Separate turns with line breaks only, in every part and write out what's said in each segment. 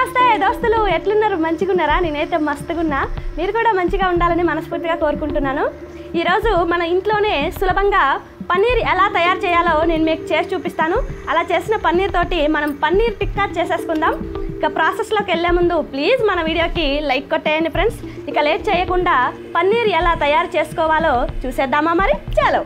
నమస్తే దోస్తులు, ఎట్లున్నారు? మంచిగా ఉన్నారా? నేనైతే మస్తుగా ఉన్నా. మీరు కూడా మంచిగా ఉండాలని మనస్ఫూర్తిగా కోరుకుంటున్నాను. ఈరోజు మన ఇంట్లోనే సులభంగా పన్నీర్ ఎలా తయారు చేయాలో నేను మీకు చేసి చూపిస్తాను. అలా చేసిన పన్నీర్ తోటి మనం పన్నీర్ టిక్కా చేసేసుకుందాం. ఇక ప్రాసెస్లోకి వెళ్ళే ముందు ప్లీజ్ మన వీడియోకి లైక్ కొట్టేయండి ఫ్రెండ్స్. ఇక లేట్ చేయకుండా పన్నీర్ ఎలా తయారు చేసుకోవాలో చూసేద్దామా మరి? చలో.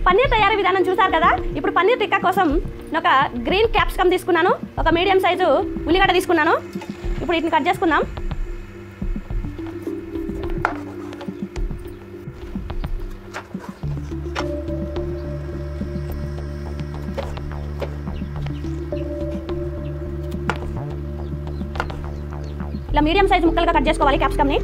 పన్నీర్ తయారీ విధానం చూసారు కదా. ఇప్పుడు పన్నీర్ టిక్కా కోసం ఒక గ్రీన్ క్యాప్సికమ్ తీసుకున్నాను, ఒక మీడియం సైజు ఉల్లిగడ్డ తీసుకున్నాను. ఇప్పుడు వీటిని కట్ చేసుకుందాం. ఇలా మీడియం సైజు ముక్కలుగా కట్ చేసుకోవాలి క్యాప్సికమ్ని.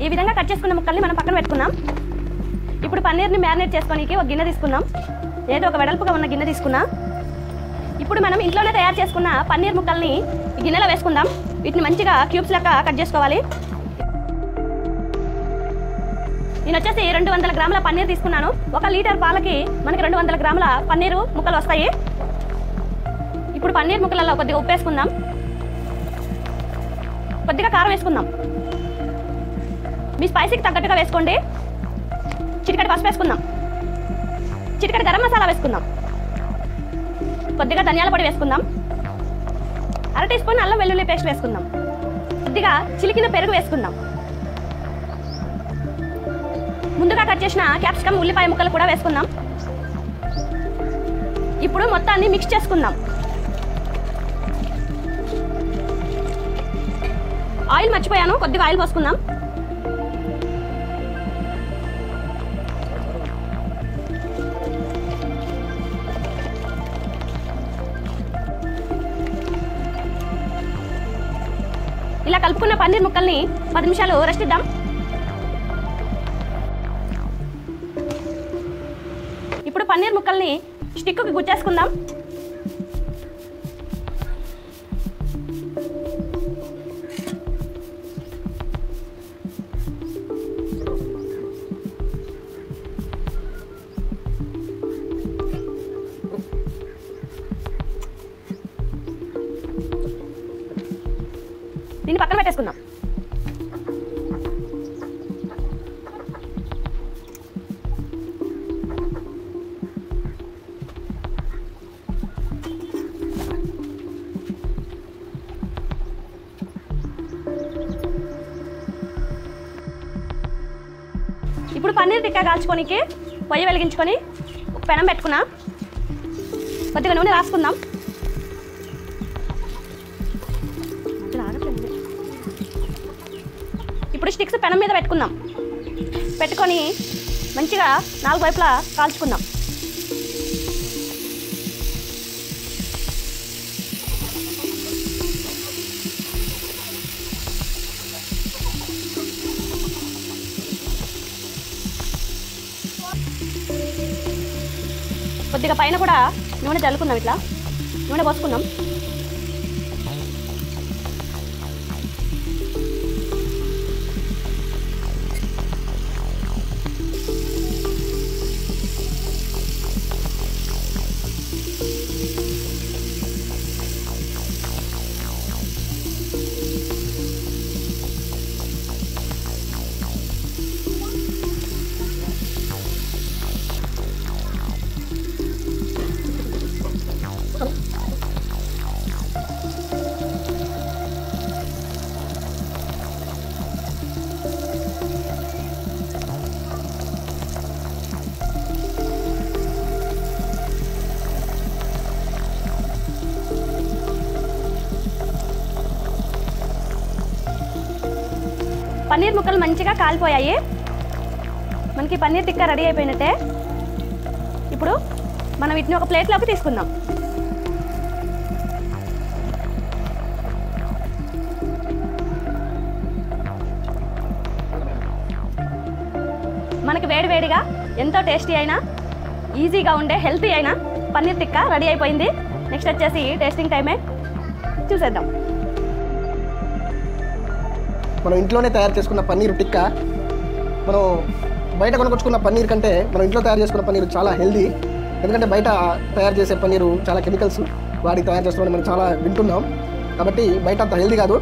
ఈ విధంగా కట్ చేసుకున్న ముక్కల్ని మనం పక్కన పెట్టుకుందాం. ఇప్పుడు పన్నీర్ని మ్యారినేట్ చేసుకోనికి ఒక గిన్నె తీసుకుందాం. ఏదో ఒక వెడల్పుగా ఉన్న గిన్నె తీసుకున్నా. ఇప్పుడు మనం ఇంట్లోనే తయారు చేసుకున్న పన్నీర్ ముక్కల్ని ఈ గిన్నెలో వేసుకుందాం. వీటిని మంచిగా క్యూబ్స్ లెక్క కట్ చేసుకోవాలి. నేను వచ్చేసి 200 గ్రాముల పన్నీర్ తీసుకున్నాను. 1 లీటర్ పాలకి మనకి 200 గ్రాముల పన్నీరు ముక్కలు వస్తాయి. ఇప్పుడు పన్నీర్ ముక్కలలో కొద్దిగా ఉప్పు వేసుకుందాం, కొద్దిగా కారం వేసుకుందాం. మీ స్పైసీకి తగ్గట్టుగా వేసుకోండి. చిటికెడు పసుపు వేసుకుందాం, చిటికెడు గరం మసాలా వేసుకుందాం, కొద్దిగా ధనియాల పొడి వేసుకుందాం, 1/2 టీ స్పూన్ అల్లం వెల్లుల్లి పేస్ట్ వేసుకుందాం, కొద్దిగా చిలికిన పెరుగు వేసుకుందాం. ముందుగా కట్ చేసిన క్యాప్సికమ్ ఉల్లిపాయ ముక్కలు కూడా వేసుకుందాం. ఇప్పుడు మొత్తాన్ని మిక్స్ చేసుకుందాం. ఆయిల్ మర్చిపోయాను, కొద్దిగా ఆయిల్ పోసుకుందాం. ఇలా కలుపుకున్న పన్నీర్ ముక్కల్ని 10 నిమిషాలు రెస్ట్ ఇద్దాం. ఇప్పుడు పన్నీర్ ముక్కల్ని స్టిక్కి గుచ్చేసుకుందాం. దీన్ని పక్కన పెట్టేసుకుందాం. ఇప్పుడు పన్నీర్ టిక్కా కాల్చుకోనికి పొయ్యి వెలిగించుకొని పెనం పెట్టుకున్నా. కొద్దిగా నూనె రాసుకుందాం. ఇప్పుడు స్టిక్స్ పెనం మీద పెట్టుకుందాం. పెట్టుకొని మంచిగా 4 వైపులా కాల్చుకుందాం. కొద్దిగా పైన కూడా నూనె చల్లుకుందాం. ఇట్లా నూనె పోసుకుందాం. పన్నీర్ ముక్కలు మంచిగా కాలిపోయాయి. మనకి పన్నీర్ టిక్కా రెడీ అయిపోయినట్టే. ఇప్పుడు మనం వీటిని ఒక ప్లేట్లోకి తీసుకుందాం. మనకి వేడివేడిగా ఎంతో టేస్టీ అయినా ఈజీగా ఉండే హెల్తీ అయినా పన్నీర్ టిక్కా రెడీ అయిపోయింది. నెక్స్ట్ వచ్చేసి టేస్టింగ్ టైమే, చూసేద్దాం.
మనం ఇంట్లోనే తయారు చేసుకున్న పన్నీర్ టిక్కా, మనం బయట కొనుకొచ్చుకున్న పన్నీర్ కంటే మనం ఇంట్లో తయారు చేసుకున్న పన్నీర్ చాలా హెల్దీ. ఎందుకంటే బయట తయారు చేసే పన్నీరు చాలా కెమికల్స్ వాడి తయారు చేస్తున్నామని మనం చాలా వింటున్నాం. కాబట్టి బయట అంత హెల్దీ కాదు,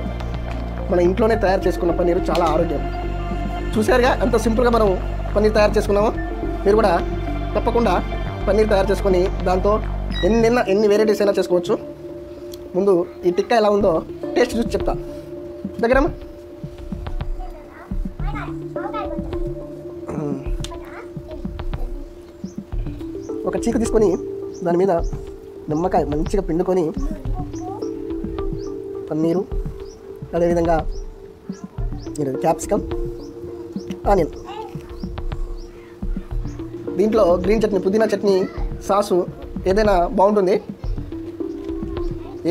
మన ఇంట్లోనే తయారు చేసుకున్న పన్నీరు చాలా ఆరోగ్యం. చూసారుగా ఎంత సింపుల్గా మనం పన్నీర్ తయారు చేసుకున్నామో. మీరు కూడా తప్పకుండా పన్నీర్ తయారు చేసుకొని దాంతో ఎన్ని వెరైటీస్ అయినా చేసుకోవచ్చు. ముందు ఈ టిక్కా ఎలా ఉందో టేస్ట్ చూసి చెప్తా. దగ్గర ఒక చీకు తీసుకొని దాని మీద నిమ్మకాయ మంచిగా పిండుకొని పన్నీరు, అదేవిధంగా క్యాప్సికమ్, ఆనియన్, దీంట్లో గ్రీన్ చట్నీ, పుదీనా చట్నీ, సాసు ఏదైనా బాగుంటుంది.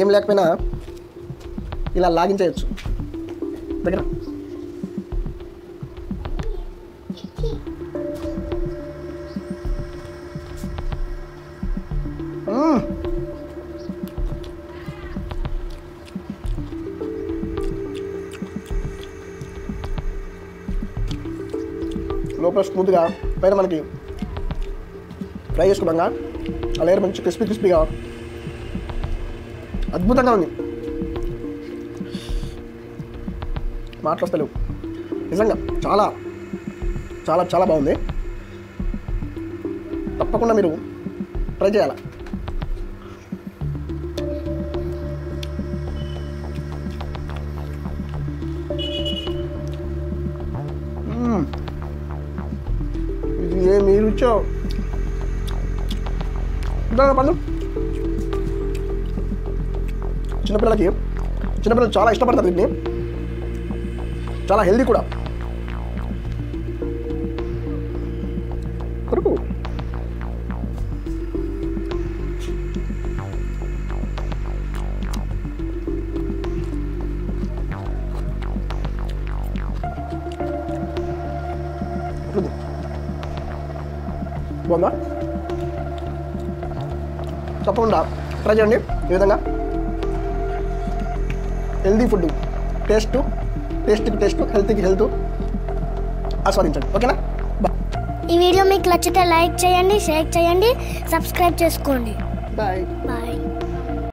ఏం లేకపోయినా ఇలా లాగించేయచ్చు. దగ్గర లోపల స్మూత్గా, పైన మనకి ఫ్రై చేసుకున్నాగా ఆ లేయర్ మంచి క్రిస్పీగా అద్భుతంగా ఉంది. మాటలు వస్తలేవు, నిజంగా చాలా చాలా చాలా బాగుంది. తప్పకుండా మీరు ట్రై చేయాలి. రిచ్ పండు. చిన్నపిల్లలు చాలా ఇష్టపడతారు దీన్ని. చాలా హెల్దీ కూడా. కొరకు బాగుందా? తప్పకుండా ట్రై చేయండి. ఈ విధంగా హెల్దీ ఫుడ్, టేస్ట్కి టేస్ట్, హెల్త్కి హెల్త్ ఆస్వాదించండి. ఓకేనా?
ఈ వీడియో మీకు నచ్చితే లైక్ చేయండి, షేర్ చేయండి, సబ్స్క్రైబ్ చేసుకోండి.
బాయ్.
బాయ్.